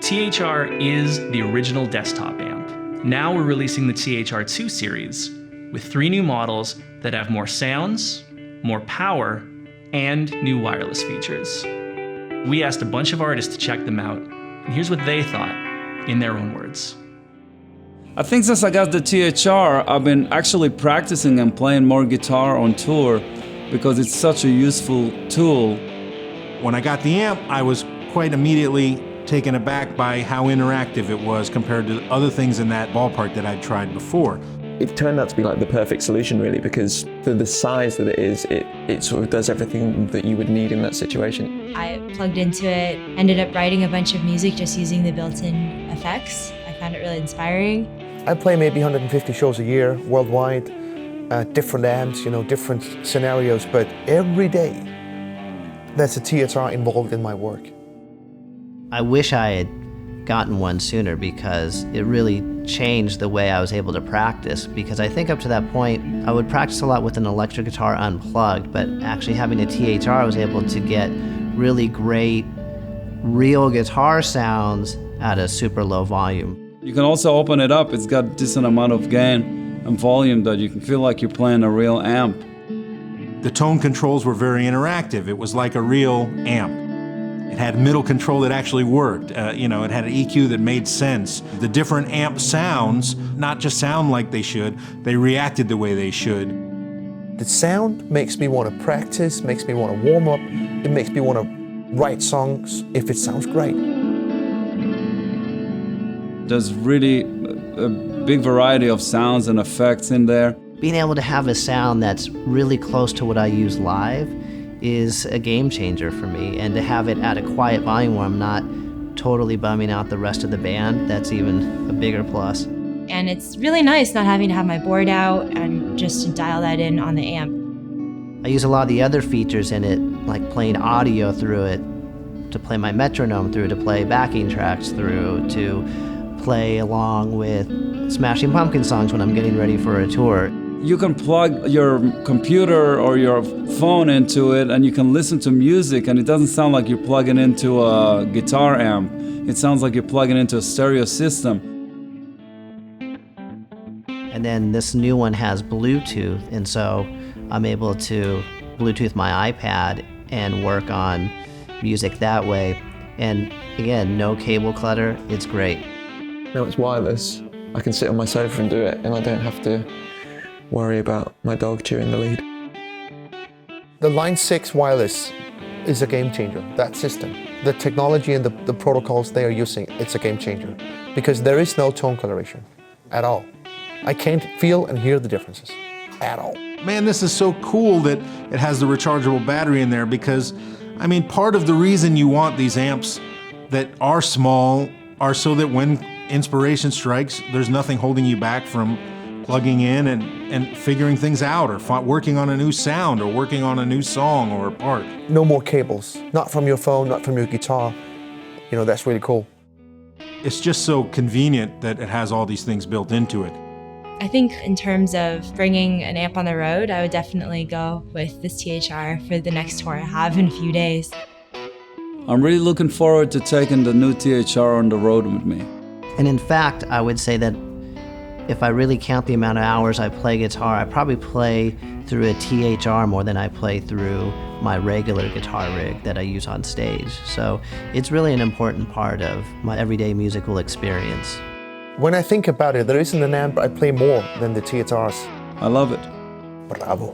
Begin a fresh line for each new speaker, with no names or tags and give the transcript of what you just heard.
THR is the original desktop amp. Now we're releasing the THR-Ⅱ series with 3 new models that have more sounds, more power, and new wireless features. We asked a bunch of artists to check them out, and here's what they thought in their own words.
I think since I got the THR, I've been actually practicing and playing more guitar on tour because it's such a useful tool.
When I got the amp, I was quite immediately taken aback by how interactive it was compared to other things in that ballpark that I'd tried before.
It turned out to be like the perfect solution really, because for the size that it is, it sort of does everything that you would need in that situation.
I plugged into it, ended up writing a bunch of music just using the built-in effects. I found it really inspiring.
I play maybe 150 shows a year worldwide, different amps, different scenarios, but every day there's a THR involved in my work.
I wish I had gotten one sooner because it really changed the way I was able to practice, because I think up to that point I would practice a lot with an electric guitar unplugged, but actually having a THR I was able to get really great real guitar sounds at a super low volume.
You can also open it up. It's got a decent amount of gain and volume that you can feel like you're playing a real amp.
The tone controls were very interactive. It was like a real amp. It had middle control that actually worked. It had an EQ that made sense. The different amp sounds not just sound like they should, they reacted the way they should.
The sound makes me want to practice, makes me want to warm up, it makes me want to write songs if it sounds great.
There's really a big variety of sounds and effects in there.
Being able to have a sound that's really close to what I use live is a game changer for me, and to have it at a quiet volume where I'm not totally bumming out the rest of the band, that's even a bigger plus.
And it's really nice not having to have my board out and just to dial that in on the amp.
I use a lot of the other features in it, like playing audio through it, to play my metronome through, to play backing tracks through, to play along with Smashing Pumpkins songs when I'm getting ready for a tour.
You can plug your computer or your phone into it and you can listen to music, and it doesn't sound like you're plugging into a guitar amp. It sounds like you're plugging into a stereo system.
And then this new one has Bluetooth, and so I'm able to Bluetooth my iPad and work on music that way. And again, no cable clutter, it's great.
Now it's wireless. I can sit on my sofa and do it, and I don't have to worry about my dog chewing the lead.
The Line 6 wireless is a game changer, that system. The technology and the protocols they are using, it's a game changer. Because there is no tone coloration at all. I can't feel and hear the differences at all.
Man, this is so cool that it has the rechargeable battery in there, because, part of the reason you want these amps that are small are so that when inspiration strikes, there's nothing holding you back from plugging in and figuring things out, or working on a new sound, or working on a new song or a part.
No more cables, not from your phone, not from your guitar. That's really cool.
It's just so convenient that it has all these things built into it.
I think in terms of bringing an amp on the road, I would definitely go with this THR for the next tour I have in a few days.
I'm really looking forward to taking the new THR on the road with me.
And in fact, I would say that if I really count the amount of hours I play guitar, I probably play through a THR more than I play through my regular guitar rig that I use on stage. So it's really an important part of my everyday musical experience.
When I think about it, there isn't an amp I play more than the THRs.
I love it.
Bravo.